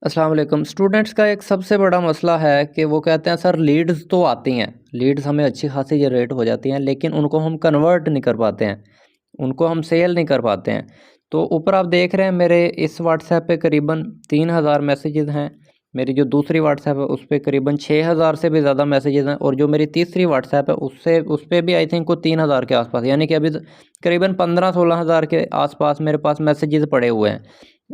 अस्सलाम वालेकुम। स्टूडेंट्स का एक सबसे बड़ा मसला है कि वो कहते हैं सर लीड्स तो आती हैं, लीड्स हमें अच्छी खासी जनरेट हो जाती हैं, लेकिन उनको हम कन्वर्ट नहीं कर पाते हैं, उनको हम सेल नहीं कर पाते हैं। तो ऊपर आप देख रहे हैं मेरे इस व्हाट्सएप पे करीबन 3000 मैसेजेस हैं। मेरी जो दूसरी व्हाट्सएप है उस पे करीबन 6000 से भी ज़्यादा मैसेजेस हैं, और जो मेरी तीसरी व्हाट्सएप है उस पे भी आई थिंक को 3000 के आसपास, यानी कि अभी करीबन 15-16 हज़ार के आसपास मेरे पास मैसेजेस पड़े हुए हैं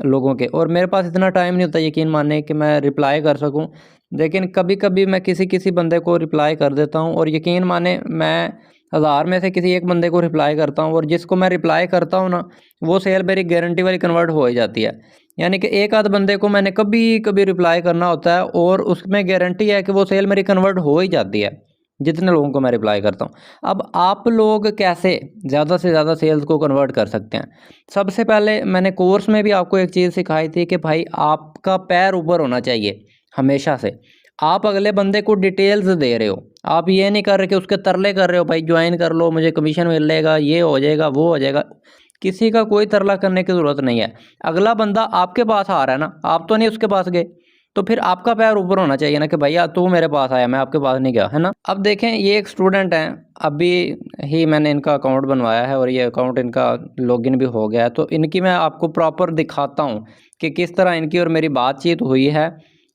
लोगों के। और मेरे पास इतना टाइम नहीं होता यकीन माने कि मैं रिप्लाई कर सकूं, लेकिन कभी कभी मैं किसी किसी बंदे को रिप्लाई कर देता हूं, और यकीन माने मैं 1000 में से किसी एक बंदे को रिप्लाई करता हूं, और जिसको मैं रिप्लाई करता हूं ना, वो सेल मेरी गारंटी वाली कन्वर्ट हो ही जाती है। यानी कि एक आध बंदे को मैंने कभी कभी रिप्लाई करना होता है, और उसमें गारंटी है कि वो सेल मेरी कन्वर्ट हो ही जाती है, जितने लोगों को मैं रिप्लाई करता हूँ। अब आप लोग कैसे ज़्यादा से ज़्यादा सेल्स को कन्वर्ट कर सकते हैं? सबसे पहले मैंने कोर्स में भी आपको एक चीज़ सिखाई थी कि भाई आपका पैर ऊपर होना चाहिए हमेशा से। आप अगले बंदे को डिटेल्स दे रहे हो, आप ये नहीं कर रहे कि उसके तरले कर रहे हो, भाई ज्वाइन कर लो, मुझे कमीशन मिलेगा, ये हो जाएगा, वो हो जाएगा। किसी का कोई तरला करने की ज़रूरत नहीं है। अगला बंदा आपके पास आ रहा है ना, आप तो नहीं उसके पास गए, तो फिर आपका पैर ऊपर होना चाहिए ना कि भैया तू मेरे पास आया, मैं आपके पास नहीं गया, है ना। अब देखें, ये एक स्टूडेंट हैं, अभी ही मैंने इनका अकाउंट बनवाया है और ये अकाउंट इनका लॉगिन भी हो गया है, तो इनकी मैं आपको प्रॉपर दिखाता हूँ कि किस तरह इनकी और मेरी बातचीत हुई है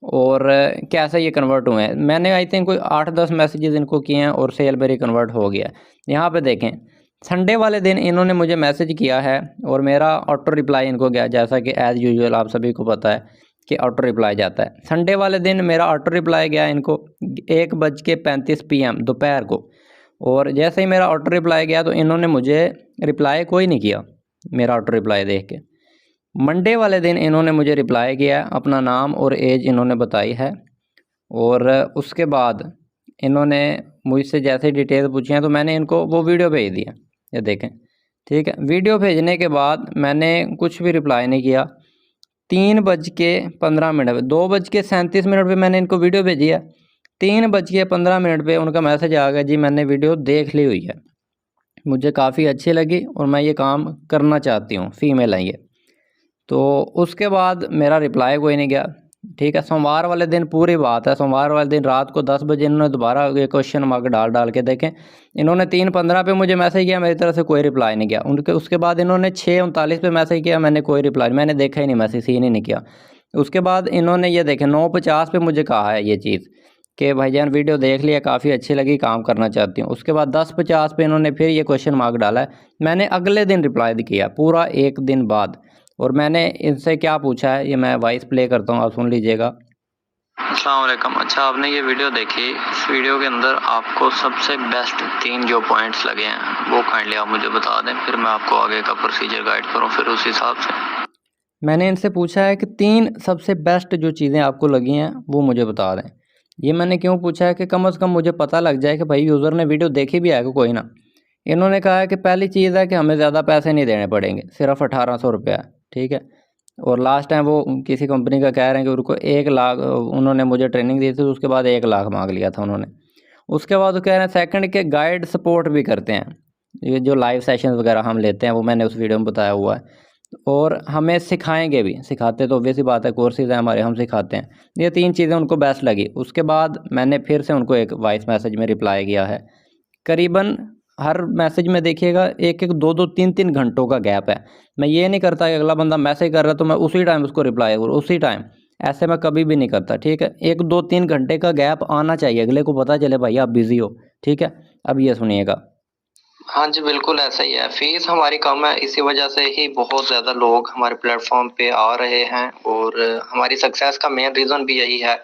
और कैसे ये कन्वर्ट हुए हैं। मैंने आई थिंक कोई 8-10 मैसेजेस इनको किए हैं और सेल मेरी कन्वर्ट हो गया है। यहाँ पे देखें, संडे वाले दिन इन्होंने मुझे मैसेज किया है और मेरा ऑटो रिप्लाई इनको गया, जैसा कि एज़ यूजुअल आप सभी को पता है कि ऑटो रिप्लाई जाता है। संडे वाले दिन मेरा ऑटो रिप्लाई गया इनको 1:35 PM दोपहर को, और जैसे ही मेरा ऑटो रिप्लाई गया तो इन्होंने मुझे रिप्लाई कोई नहीं किया मेरा ऑटो रिप्लाई देख के। मंडे वाले दिन इन्होंने मुझे रिप्लाई किया, अपना नाम और एज इन्होंने बताई है, और उसके बाद इन्होंने मुझसे जैसे डिटेल पूछी हैं तो मैंने इनको वो वीडियो भेज दिया, ये देखें, ठीक है। वीडियो भेजने के बाद मैंने कुछ भी रिप्लाई नहीं किया। 3:15 पे, 2:37 पे मैंने इनको वीडियो भेजी है, 3:15 पे उनका मैसेज आ गया, जी मैंने वीडियो देख ली हुई है, मुझे काफ़ी अच्छी लगी और मैं ये काम करना चाहती हूँ, फ़ीमेल है ये। तो उसके बाद मेरा रिप्लाई कोई नहीं गया, ठीक है। सोमवार वाले दिन पूरी बात है, सोमवार वाले दिन रात को 10 बजे इन्होंने दोबारा ये क्वेश्चन मार्क डाल डाल के देखें, इन्होंने 3:15 पे मुझे मैसेज किया, मेरी तरफ से कोई रिप्लाई नहीं किया। उनके उसके बाद इन्होंने 6:39 पे मैसेज किया, मैंने कोई रिप्लाई, मैंने देखा ही नहीं, मैसेज सीन ही नहीं किया। उसके बाद इन्होंने ये देखें 9:50 पे मुझे कहा है ये चीज़ कि भाईजान वीडियो देख लिया, काफ़ी अच्छी लगी, काम करना चाहती हूँ। उसके बाद 10:50 पे इन्होंने फिर ये क्वेश्चन मार्क डाला है, मैंने अगले दिन रिप्लाई किया पूरा एक दिन बाद। और मैंने इनसे क्या पूछा है, ये मैं वॉइस प्ले करता हूँ, आप सुन लीजिएगा। अस्सलाम वालेकुम। अच्छा, आपने ये वीडियो देखी, इस वीडियो के अंदर आपको सबसे बेस्ट 3 जो पॉइंट्स लगे हैं वो काइंडली आप मुझे बता दें, फिर मैं आपको आगे का प्रोसीजर गाइड करूँ फिर उस हिसाब से। मैंने इनसे पूछा है कि 3 सबसे बेस्ट जो चीज़ें आपको लगी हैं वो मुझे बता दें। ये मैंने क्यों पूछा है कि कम से कम मुझे पता लग जाए कि भाई यूज़र ने वीडियो देखी भी है कि कोई ना। इन्होंने कहा है कि पहली चीज़ है कि हमें ज़्यादा पैसे नहीं देने पड़ेंगे, सिर्फ 1800 रुपया, ठीक है। और लास्ट टाइम वो किसी कंपनी का कह रहे हैं कि उनको 1 लाख, उन्होंने मुझे ट्रेनिंग दी थी तो उसके बाद 1 लाख मांग लिया था उन्होंने। उसके बाद वो कह रहे हैं सेकंड के गाइड सपोर्ट भी करते हैं, ये जो लाइव सेशन वगैरह हम लेते हैं वो मैंने उस वीडियो में बताया हुआ है, और हमें सिखाएंगे भी, सिखाते तो ऑब्वियस ही बात है, कोर्सेज हैं हमारे, हम सिखाते हैं। ये 3 चीज़ें उनको बेस्ट लगी। उसके बाद मैंने फिर से उनको एक वॉइस मैसेज में रिप्लाई किया है। करीबन हर मैसेज में देखिएगा 1-1, 2-2, 3-3 घंटों का गैप है। मैं ये नहीं करता कि अगला बंदा मैसेज कर रहा है तो मैं उसी टाइम उसको रिप्लाई करूँ, उसी टाइम, ऐसे मैं कभी भी नहीं करता, ठीक है। 1-2-3 घंटे का गैप आना चाहिए, अगले को पता चले भाई आप बिज़ी हो, ठीक है। अब ये सुनिएगा। हाँ जी, बिल्कुल ऐसा ही है। फीस हमारी कम है, इसी वजह से ही बहुत ज़्यादा लोग हमारे प्लेटफॉर्म पे आ रहे हैं, और हमारी सक्सेस का मेन रीज़न भी यही है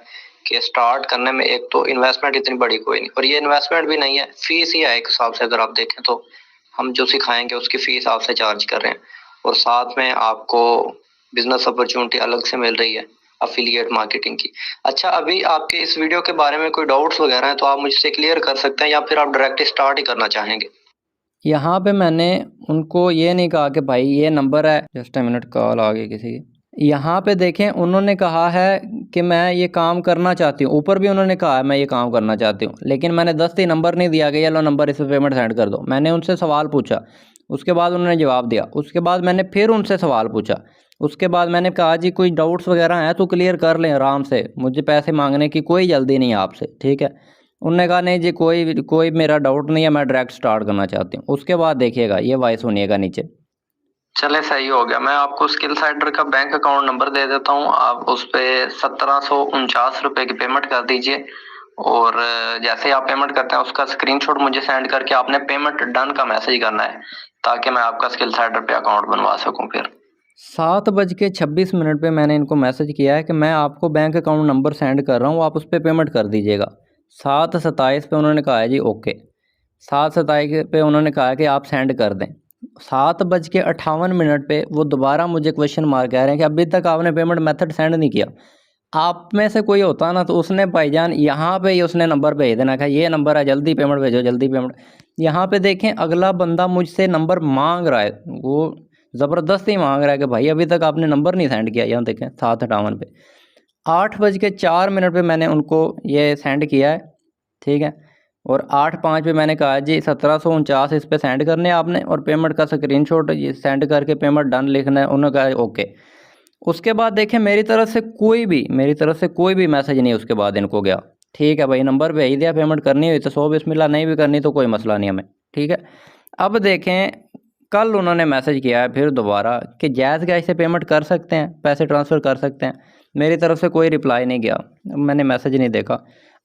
कि स्टार्ट करने में एक तो इन्वेस्टमेंट इतनी बड़ी कोई नहीं, और ये इन्वेस्टमेंट भी नहीं है, फीस ही है एक हिसाब से। अगर आप देखें तो हम जो सिखाएंगे उसकी फीस आपसे चार्ज कर रहे हैं, और साथ में आपको बिजनेस अपॉर्चुनिटी अलग से मिल रही है अफिलिएट मार्केटिंग की। अच्छा, अभी आपके इस वीडियो के बारे में कोई डाउट्स वगैरह हैं तो आप मुझसे क्लियर कर सकते हैं, या फिर आप डायरेक्ट स्टार्ट ही करना चाहेंगे? यहाँ पे मैंने उनको ये नहीं कहा कि भाई ये नंबर है, जस्ट अ मिनट, कॉल आ गई किसी की। यहाँ पे देखें, उन्होंने कहा है कि मैं ये काम करना चाहती हूँ, ऊपर भी उन्होंने कहा है मैं ये काम करना चाहती हूँ, लेकिन मैंने 10 ही नंबर नहीं दिया कि ये लो नंबर, इस पर पेमेंट सेंड कर दो। मैंने उनसे सवाल पूछा, उसके बाद उन्होंने जवाब दिया, उसके बाद मैंने फिर उनसे सवाल पूछा, उसके बाद मैंने कहा जी कोई डाउट्स वगैरह हैं तो क्लियर कर लें आराम से, मुझे पैसे मांगने की कोई जल्दी नहीं है आपसे, ठीक है। उन्होंने कहा नहीं जी कोई मेरा डाउट नहीं है, मैं डायरेक्ट स्टार्ट करना चाहती हूँ। उसके बाद देखिएगा ये वॉइस सुनिएगा नीचे। चले सही हो गया, मैं आपको स्किल साइडर का बैंक अकाउंट नंबर दे देता हूँ, आप उस पे 1749 रुपए की पेमेंट कर दीजिए। और जैसे आप पेमेंट करते हैं उसका स्क्रीनशॉट मुझे सेंड करके आपने पेमेंट डन का मैसेज करना है, ताकि मैं आपका स्किल साइडर पे अकाउंट बनवा सकूं। फिर 7:26 पे मैंने इनको मैसेज किया है कि मैं आपको बैंक अकाउंट नंबर सेंड कर रहा हूँ, आप उस पर पेमेंट कर दीजिएगा। 7:27 पे उन्होंने कहा है जी ओके। 7:27 पे उन्होंने कहा कि आप सेंड कर दें। 7:58 पे वो दोबारा मुझे क्वेश्चन मार कह रहे हैं कि अभी तक आपने पेमेंट मेथड सेंड नहीं किया। आप में से कोई होता ना तो उसने भाईजान यहाँ पे ही उसने नंबर भेज देना कि ये नंबर है, जल्दी पेमेंट भेजो, जल्दी पेमेंट। यहाँ पे देखें अगला बंदा मुझसे नंबर मांग रहा है, वो ज़बरदस्ती मांग रहा है कि भाई अभी तक आपने नंबर नहीं सेंड किया। यहाँ देखें 7:58 पे। 8:04 पे मैंने उनको ये सेंड किया है, ठीक है। और 8:05 पे मैंने कहा जी 1749 इस पे सेंड करने आपने, और पेमेंट का स्क्रीनशॉट ये सेंड करके पेमेंट डन लिखना है। उन्होंने कहा ओके। उसके बाद देखें मेरी तरफ से कोई भी मैसेज नहीं उसके बाद इनको गया। ठीक है भाई, नंबर भेज दिया, पेमेंट करनी हुई तो सो बिस्मिल्लाह, नहीं भी करनी तो कोई मसला नहीं हमें, ठीक है। अब देखें कल उन्होंने मैसेज किया है फिर दोबारा कि जायज़ गैस से पेमेंट कर सकते हैं, पैसे ट्रांसफ़र कर सकते हैं। मेरी तरफ से कोई रिप्लाई नहीं गया, मैंने मैसेज नहीं देखा।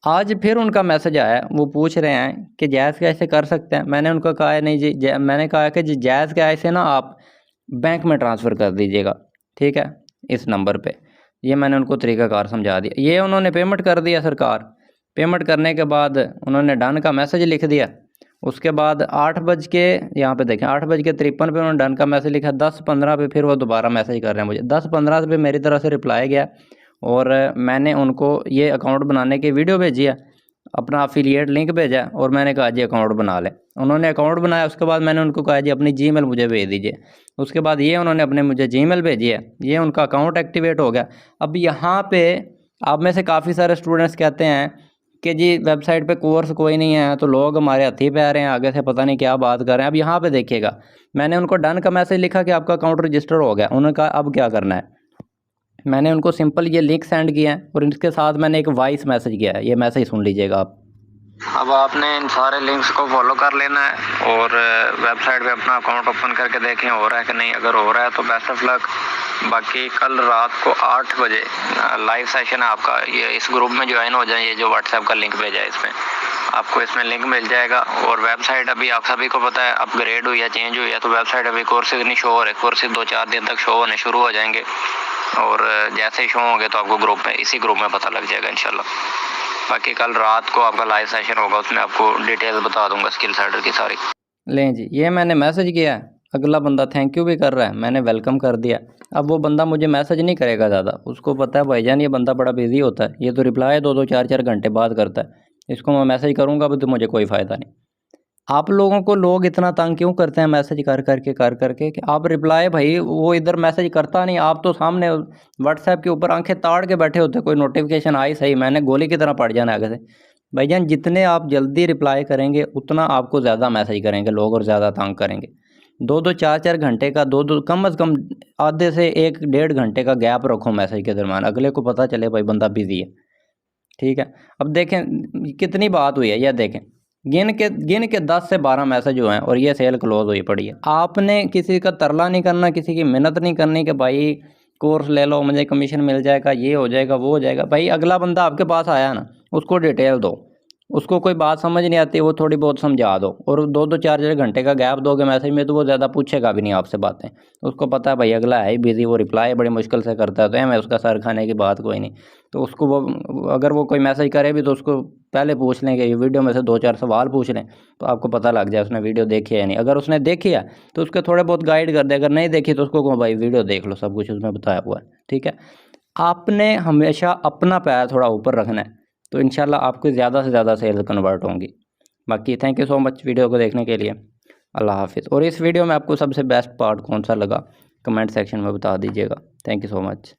आज फिर उनका मैसेज आया, वो पूछ रहे हैं कि जायज़ कैसे कर सकते हैं। मैंने उनको कहा है नहीं जी, मैंने कहा कि जी जायज़ कैसे ना आप बैंक में ट्रांसफ़र कर दीजिएगा, ठीक है, इस नंबर पे। ये मैंने उनको तरीक़ाकार समझा दिया। ये उन्होंने पेमेंट कर दिया सरकार। पेमेंट करने के बाद उन्होंने डन का मैसेज लिख दिया। उसके बाद 8 बज के यहाँ पे देखें 8:53 पे उन्होंने डन का मैसेज लिखा। 10:15 पे फिर वो दोबारा मैसेज कर रहे हैं मुझे। 10:15 पे मेरी तरफ से रिप्लाई गया और मैंने उनको ये अकाउंट बनाने की वीडियो भेजी है, अपना एफिलिएट लिंक भेजा और मैंने कहा जी अकाउंट बना लें। उन्होंने अकाउंट बनाया। उसके बाद मैंने उनको कहा जी अपनी जीमेल मुझे भेज दीजिए। उसके बाद ये उन्होंने अपने मुझे जीमेल भेजी है, ये उनका अकाउंट एक्टिवेट हो गया। अब यहाँ पे आप में से काफ़ी सारे स्टूडेंट्स कहते हैं कि जी वेबसाइट पे कोर्स कोई नहीं है, तो लोग हमारे हथी पे आ रहे हैं, आगे से पता नहीं क्या बात कर रहे हैं। अब यहाँ पे देखिएगा मैंने उनको डन का मैसेज लिखा कि आपका अकाउंट रजिस्टर हो गया। उन्होंने कहा अब क्या करना है। मैंने उनको सिंपल ये लिंक सेंड किया है और इसके साथ मैंने एक वॉइस मैसेज किया है, ये मैसेज सुन लीजिएगा आप। अब आपने इन सारे लिंक्स को फॉलो कर लेना है और वेबसाइट पे अपना अकाउंट ओपन करके देखें हो रहा है कि नहीं। अगर हो रहा है तो बेस्ट ऑफ लक। बाकी कल रात को 8 बजे लाइव सेशन है आपका, ये इस ग्रुप में ज्वाइन हो जाए। ये जो व्हाट्सएप का लिंक भेजा है इसमें आपको इसमें लिंक मिल जाएगा। और वेबसाइट अभी आप सभी को पता है अपग्रेड हुई है, चेंज हुई है, तो वेबसाइट अभी कोर्सेज नहीं शो हो रहे। कोर्सेज 2-4 दिन तक शो होने शुरू हो जाएंगे और जैसे ही शो होंगे तो आपको ग्रुप में इसी ग्रुप में पता लग जाएगा इंशाल्लाह। बाकी कल रात को आपका लाइव सेशन होगा, उसमें आपको डिटेल बता दूंगा स्किल साइडर की सारी। लें जी, ये मैंने मैसेज किया है, अगला बंदा थैंक यू भी कर रहा है, मैंने वेलकम कर दिया। अब वो बंदा मुझे मैसेज नहीं करेगा ज़्यादा, उसको पता है भाईजान ये बंदा बड़ा बिजी होता है, ये तो रिप्लाई 2-2 4-4 घंटे बाद करता है, इसको मैं मैसेज करूँगा भी तो मुझे कोई फ़ायदा नहीं। आप लोगों को लोग इतना तंग क्यों करते हैं मैसेज कर करके कि आप रिप्लाई, भाई वो इधर मैसेज करता नहीं, आप तो सामने व्हाट्सएप के ऊपर आंखें ताड़ के बैठे होते, कोई नोटिफिकेशन आई सही मैंने गोली की तरह पड़ जाना आगे से। भाईजान जितने आप जल्दी रिप्लाई करेंगे उतना आपको ज़्यादा मैसेज करेंगे लोग और ज़्यादा तंग करेंगे। 2-2 4-4 घंटे का 2-2 कम से कम आधे से 1-1.5 घंटे का गैप रखो मैसेज के दरम्यान, अगले को पता चले भाई बंदा बिजी है, ठीक है। अब देखें कितनी बात हुई है, यह देखें गिन के 10 से 12 मैसेज हुए हैं और ये सेल क्लोज हुई पड़ी है। आपने किसी का तरला नहीं करना, किसी की मिन्नत नहीं करनी कि भाई कोर्स ले लो मुझे कमीशन मिल जाएगा, ये हो जाएगा वो हो जाएगा। भाई अगला बंदा आपके पास आया ना, उसको डिटेल दो, उसको कोई बात समझ नहीं आती वो थोड़ी बहुत समझा दो, और 2-2 4-4 घंटे का गैप दोगे मैसेज में तो वो ज़्यादा पूछेगा भी नहीं आपसे बातें। उसको पता है भाई अगला है ही बिजी, वो रिप्लाई बड़ी मुश्किल से करता है, तो मैं उसका सर खाने की बात कोई नहीं। तो उसको वो अगर वो कोई मैसेज करे भी तो उसको पहले पूछ लें कि वीडियो में से 2-4 सवाल पूछ लें, तो आपको पता लग जाए उसने वीडियो देखी है या नहीं। अगर उसने देखी है तो उसके थोड़े बहुत गाइड कर दे, अगर नहीं देखी तो उसको कहो भाई वीडियो देख लो, सब कुछ उसमें बताया हुआ है, ठीक है। आपने हमेशा अपना पैर थोड़ा ऊपर रखना है, तो इंशाल्लाह आपकी ज़्यादा से ज़्यादा सेल्स कन्वर्ट होंगी। बाकी thank you so much video को देखने के लिए, अल्लाह हाफिज़। और इस वीडियो में आपको सबसे बेस्ट पार्ट कौन सा लगा कमेंट सेक्शन में बता दीजिएगा। Thank you so much.